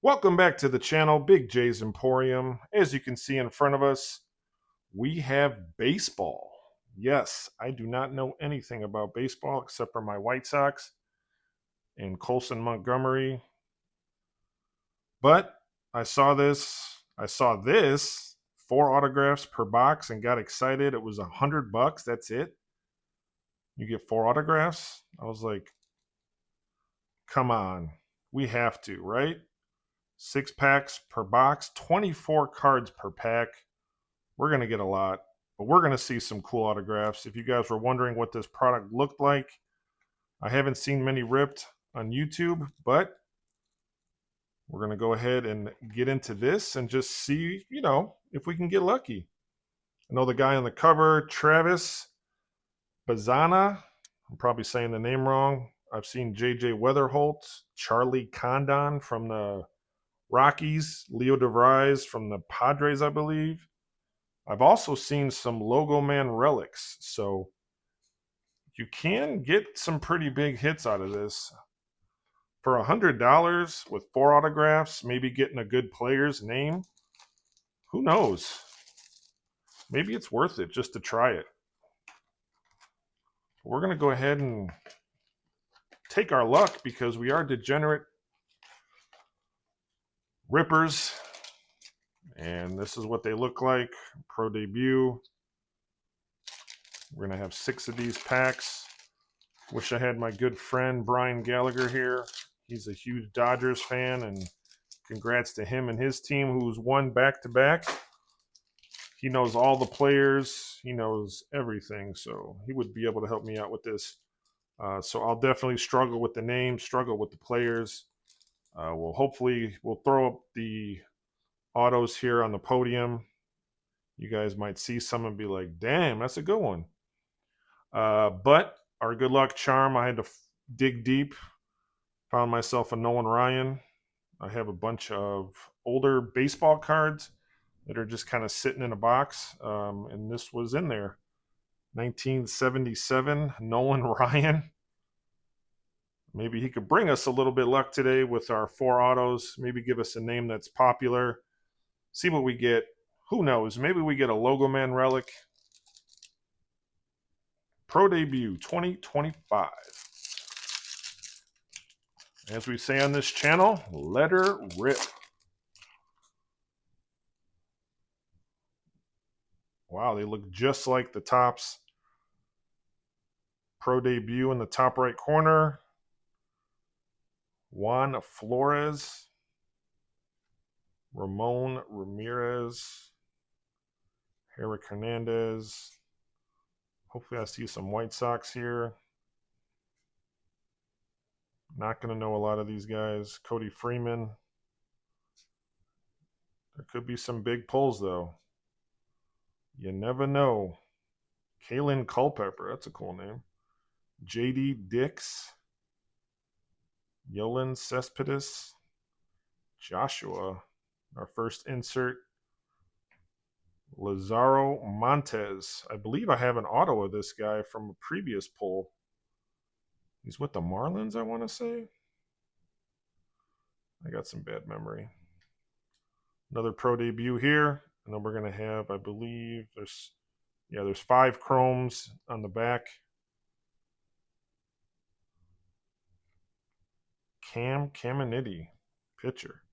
Welcome back to the channel, Big J's Emporium. As you can see in front of us, we have baseball. Yes, I do not know anything about baseball except for my White Sox and Colson Montgomery. But I saw this, 4 autographs per box and got excited. It was $100. That's it. You get 4 autographs. I was like, come on, we have to, right? 6 packs per box, 24 cards per pack. We're going to get a lot, but we're going to see some cool autographs. If you guys were wondering what this product looked like, I haven't seen many ripped on YouTube, but we're going to go ahead and get into this and just see, if we can get lucky. I know the guy on the cover, Travis Bazana. I'm probably saying the name wrong. I've seen JJ Weatherholt, Charlie Condon from the Rockies, Leo DeVries from the Padres, I believe. I've also seen some Logo Man relics, so you can get some pretty big hits out of this. For $100 with 4 autographs, maybe getting a good player's name, who knows? Maybe it's worth it just to try it. We're going to go ahead and take our luck because we are degenerate rippers. And this is what they look like. Pro debut. We're going to have 6 of these packs. Wish I had my good friend Brian Gallagher here. He's a huge Dodgers fan, and congrats to him and his team who's won back-to-back. He knows all the players. He knows everything, so he would be able to help me out with this. So I'll definitely struggle with the names, struggle with the players. We'll throw up the autos here on the podium. You guys might see some and be like, damn, that's a good one. But our good luck charm, I had to dig deep. Found myself a Nolan Ryan. I have a bunch of older baseball cards that are just kind of sitting in a box, and this was in there. 1977 Nolan Ryan. Maybe he could bring us a little bit of luck today with our 4 autos. Maybe give us a name that's popular. See what we get. Who knows? Maybe we get a Logo Man relic. Pro debut 2025. As we say on this channel, let her rip. Wow, they look just like the Topps Pro debut in the top right corner. Juan Flores, Ramon Ramirez, Eric Hernandez. Hopefully I see some White Sox here. Not going to know a lot of these guys. Cody Freeman. There could be some big pulls, though. You never know. Kalen Culpepper. That's a cool name. J.D. Dix. Yolan Cespedes. Joshua. Our first insert. Lazaro Montes. I believe I have an auto of this guy from a previous pull. He's with the Marlins, I want to say. I got some bad memory. Another pro debut here. And then we're going to have, I believe, there's 5 chromes on the back. Cam Caminiti, pitcher.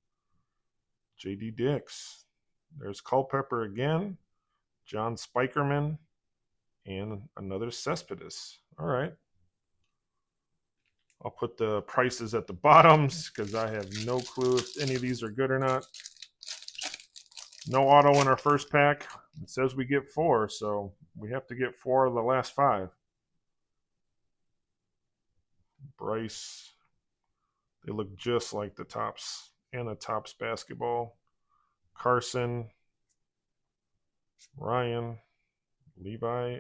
J.D. Dix. There's Culpepper again. John Spikerman. And another Cespedes. All right. I'll put the prices at the bottoms because I have no clue if any of these are good or not. No auto in our first pack. It says we get 4, so we have to get 4 of the last 5. Bryce. They look just like the Topps and the Topps basketball. Carson. Ryan. Levi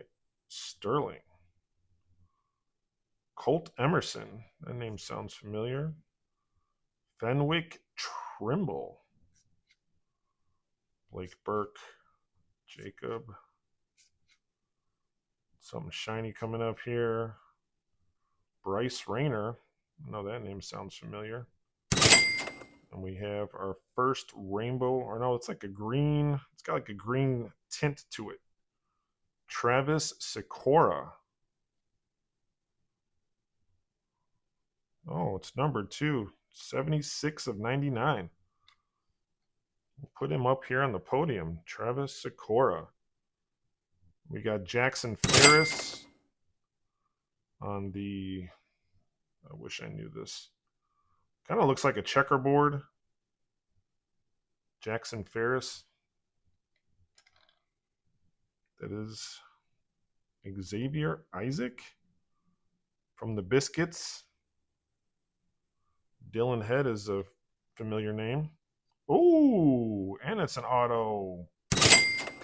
Sterling. Colt Emerson. That name sounds familiar. Fenwick Trimble. Blake Burke. Jacob. Something shiny coming up here. Bryce Rayner. I know that name sounds familiar. And we have our first rainbow, or no, it's like a green. It's got like a green tint to it. Travis Sikora. Oh, it's number 2. 76 of 99. We'll put him up here on the podium. Travis Sikora. We got Jackson Ferris on the... I wish I knew this. Kind of looks like a checkerboard. Jackson Ferris. That is Xavier Isaac from the Biscuits. Dylan Head is a familiar name. Oh, and it's an auto.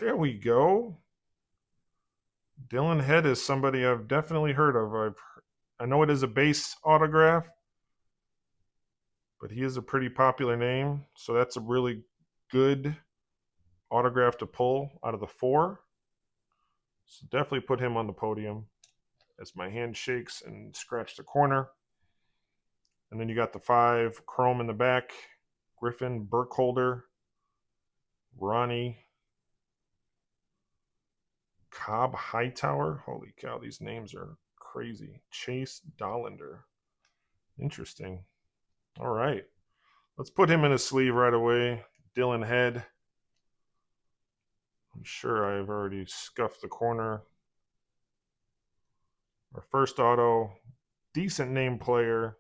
There we go. Dylan Head is somebody I've definitely heard of. I know it is a base autograph, but he is a pretty popular name. So that's a really good autograph to pull out of the 4. So definitely put him on the podium as my hand shakes and scratch the corner. And then you got the 5 chrome in the back. Griffin Burkholder, Ronnie Cobb Hightower. Holy cow, these names are crazy. Chase Dollander. Interesting. All right. Let's put him in a sleeve right away. Dylan Head. I'm sure I've already scuffed the corner. Our first auto. Decent name player.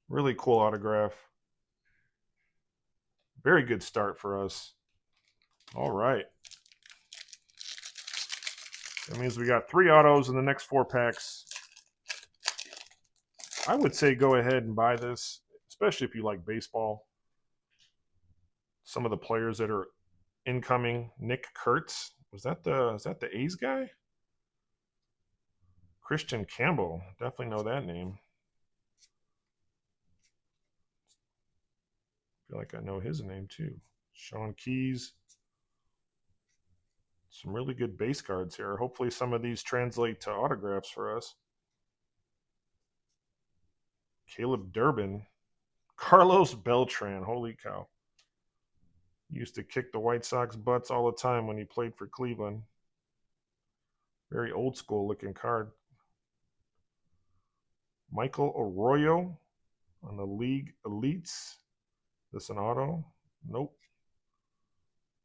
Really cool autograph. Very good start for us. All right. That means we got 3 autos in the next 4 packs. I would say go ahead and buy this, especially if you like baseball. Some of the players that are incoming. Nick Kurtz. Is that the A's guy? Christian Campbell. Definitely know that name. I feel like I know his name too. Sean Keys. Some really good base cards here. Hopefully some of these translate to autographs for us. Caleb Durbin. Carlos Beltran. Holy cow. Used to kick the White Sox butts all the time when he played for Cleveland. Very old school looking card. Michael Arroyo on the League Elites. This an auto? Nope.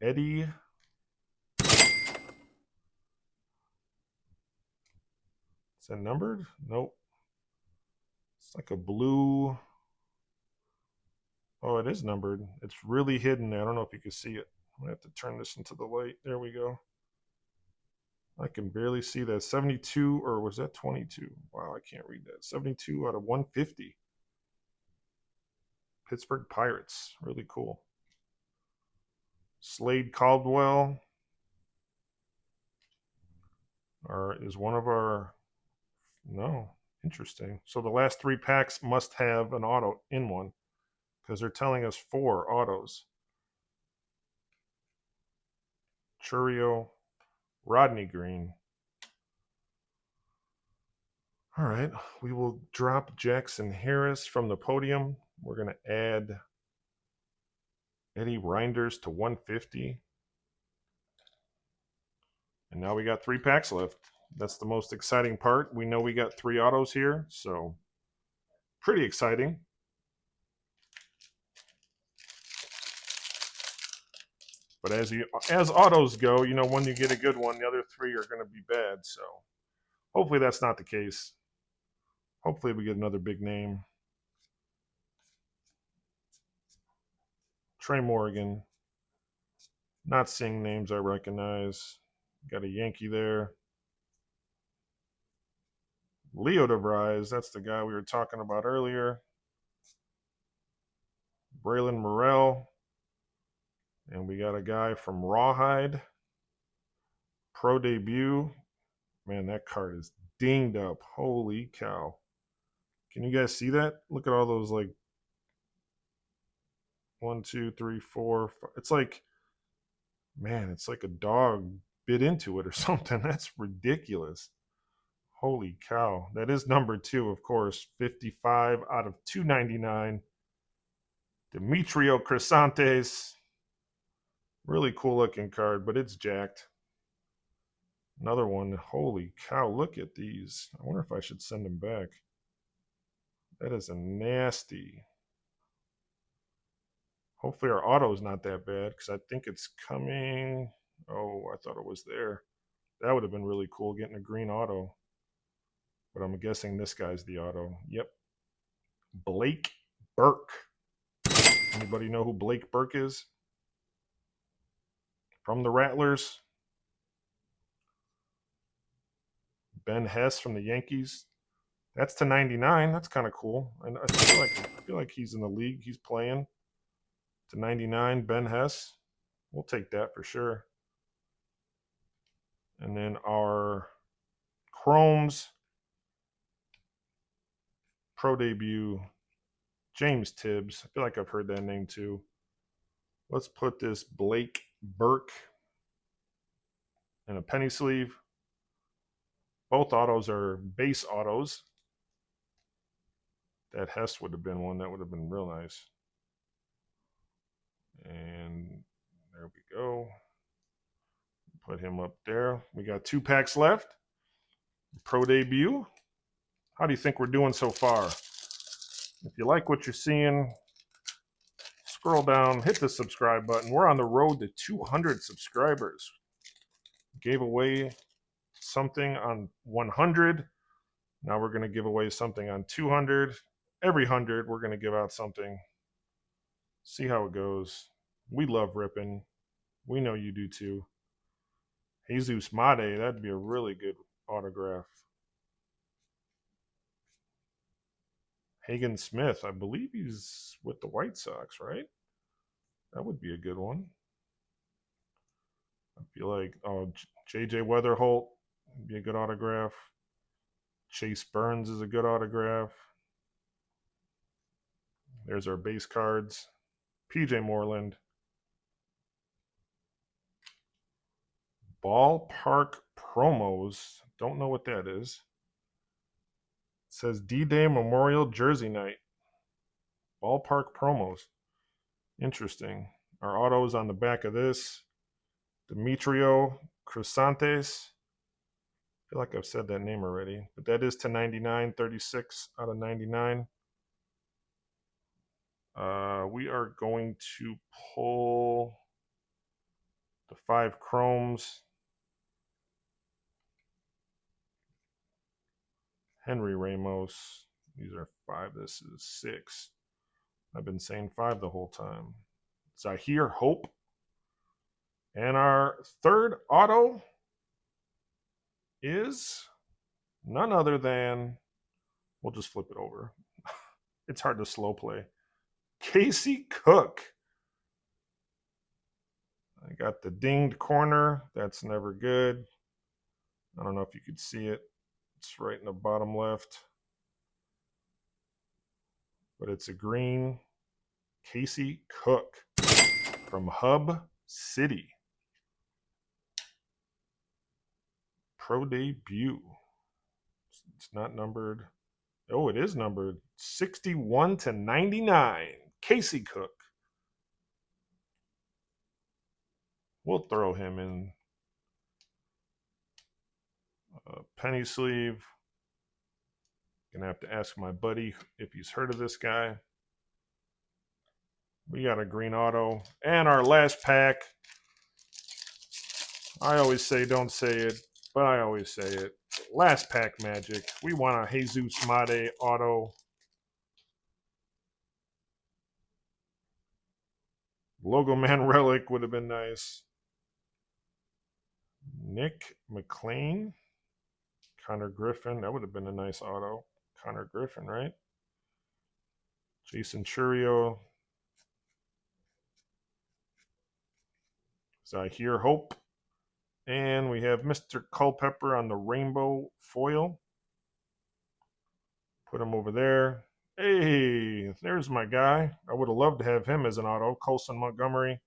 Eddie. Is that numbered? Nope. It's like a blue. Oh, it is numbered. It's really hidden there. I don't know if you can see it. I'm going to have to turn this into the light. There we go. I can barely see that. 72, or was that 22? Wow, I can't read that. 72 out of 150. Pittsburgh Pirates. Really cool. Slade Caldwell is one of our... No, interesting. So the last 3 packs must have an auto in one because they're telling us 4 autos. Churio, Rodney Green. All right, we will drop Jackson Harris from the podium. We're going to add Eddie Reinders to 150. And now we got 3 packs left. That's the most exciting part. We know we got 3 autos here, so pretty exciting. But as autos go, you know, when you get a good one, the other 3 are going to be bad. So hopefully that's not the case. Hopefully we get another big name. Trey Morgan. Not seeing names I recognize. Got a Yankee there. Leo DeVries, that's the guy we were talking about earlier. Braylon Morrell. And we got a guy from Rawhide. Pro debut. Man, that card is dinged up. Holy cow. Can you guys see that? Look at all those, like, 1, 2, 3, 4, 5. It's like, man, it's like a dog bit into it or something. That's ridiculous. Holy cow. That is number 2, of course. 55 out of 299. Demetrio Crisantes. Really cool looking card, but it's jacked. Another one. Holy cow, look at these. I wonder if I should send them back. That is a nasty. Hopefully our auto is not that bad because I think it's coming. Oh, I thought it was there. That would have been really cool getting a green auto. But I'm guessing this guy's the auto. Yep. Blake Burke. Anybody know who Blake Burke is? From the Rattlers. Ben Hess from the Yankees. That's to 99. That's kind of cool. And I feel like he's in the league. He's playing to 99. Ben Hess. We'll take that for sure. And then our Chromes pro debut, James Tibbs. I feel like I've heard that name too. Let's put this Blake Burke in a penny sleeve. Both autos are base autos. That Hess would have been one. That would have been real nice. And there we go. Put him up there. We got 2 packs left. Pro debut. How do you think we're doing so far? If you like what you're seeing, scroll down, hit the subscribe button. We're on the road to 200 subscribers. Gave away something on 100. Now we're going to give away something on 200. Every 100, we're going to give out something. See how it goes. We love ripping. We know you do too. Jesus Made, that'd be a really good autograph. Hagen Smith, I believe he's with the White Sox, right? That would be a good one. I feel like, oh, JJ Weatherholt would be a good autograph. Chase Burns is a good autograph. There's our base cards. PJ Moreland. Ballpark promos. Don't know what that is. It says D-Day Memorial Jersey Night. Ballpark promos. Interesting. Our auto is on the back of this. Demetrio Crisantes. I feel like I've said that name already, but that is to 99, 36 out of 99. We are going to pull the 5 chromes. Henry Ramos. These are 5. This is 6. I've been saying 5 the whole time. Zahir Hope. And our third auto is none other than, we'll just flip it over. It's hard to slow play. Casey Cook. I got the dinged corner. That's never good. I don't know if you could see it. It's right in the bottom left. But it's a green Casey Cook from Hub City. Pro debut. It's not numbered. Oh, it is numbered 61 to 99. Casey Cook. We'll throw him in a penny sleeve. Gonna have to ask my buddy if he's heard of this guy. We got a green auto. And our last pack. I always say don't say it, but I always say it. Last pack magic. We want a Jesus Made auto. Logo Man relic would have been nice. Nick McLean. Connor Griffin. That would have been a nice auto. Connor Griffin, right? Jason Churio. Zahir Hope. And we have Mr. Culpepper on the rainbow foil. Put him over there. Hey, there's my guy. I would have loved to have him as an auto. Colson Montgomery.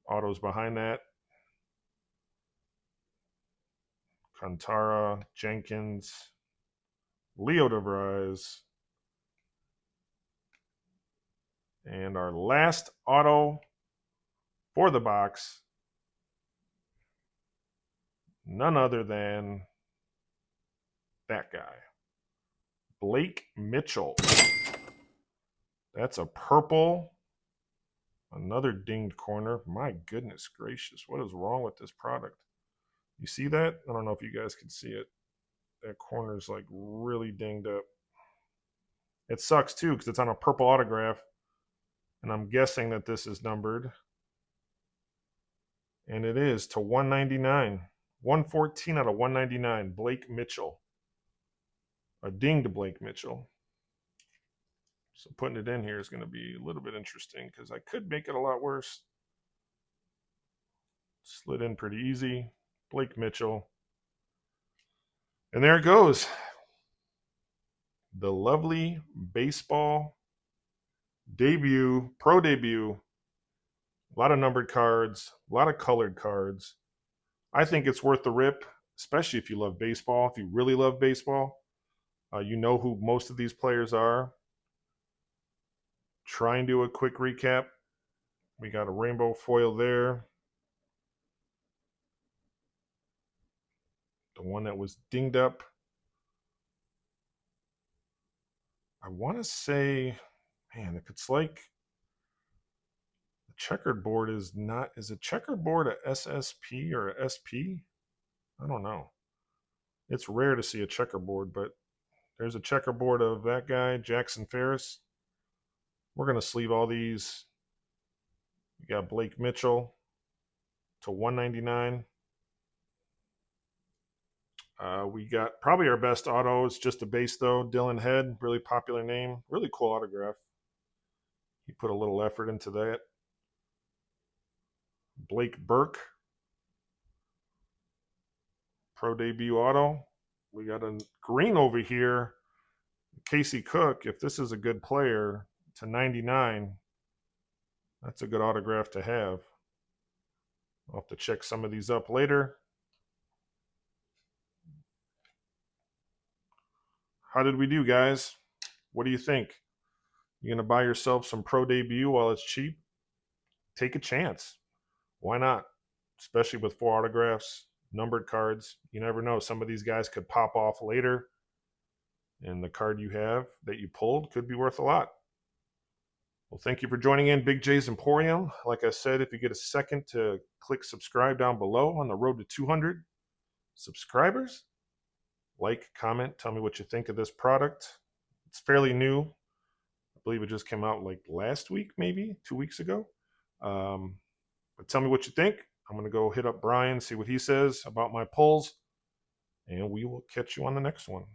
Autos behind that. Kantara, Jenkins, Leo DeVries, And our last auto for the box, none other than that guy, Blake Mitchell. That's a purple. Another dinged corner. My goodness gracious. What is wrong with this product? You see that? I don't know if you guys can see it. That corner's like really dinged up. It sucks too because it's on a purple autograph. And I'm guessing that this is numbered. And it is to 199. 114 out of 199. Blake Mitchell. A dinged Blake Mitchell. So putting it in here is going to be a little bit interesting because I could make it a lot worse. Slid in pretty easy. Blake Mitchell. And there it goes. The lovely baseball debut, pro debut. A lot of numbered cards, a lot of colored cards. I think it's worth the rip, especially if you love baseball. If you really love baseball, you know who most of these players are. Try and do a quick recap. We got a rainbow foil there. The one that was dinged up. I want to say, man, if it's like the checkered board is not, is a checkerboard a SSP or a SP? I don't know. It's rare to see a checkerboard, but there's a checkerboard of that guy, Jackson Ferris. We're going to sleeve all these. We got Blake Mitchell to 199. We got probably our best auto. It's just a base though. Dylan Head, really popular name. Really cool autograph. He put a little effort into that. Blake Burke, pro debut auto. We got a green over here. Casey Cook, if this is a good player, to 99. That's a good autograph to have. I'll have to check some of these up later. How did we do, guys? What do you think? You gonna buy yourself some pro debut while it's cheap? Take a chance. Why not? Especially with 4 autographs, numbered cards. You never know. Some of these guys could pop off later, and the card you have that you pulled could be worth a lot. Well, thank you for joining in Big J's Emporium. Like I said, if you get a second to click subscribe down below on the road to 200 subscribers, like, comment, tell me what you think of this product. It's fairly new. I believe it just came out like last week, maybe 2 weeks ago. But tell me what you think. I'm going to go hit up Brian, see what he says about my pulls, and we will catch you on the next one.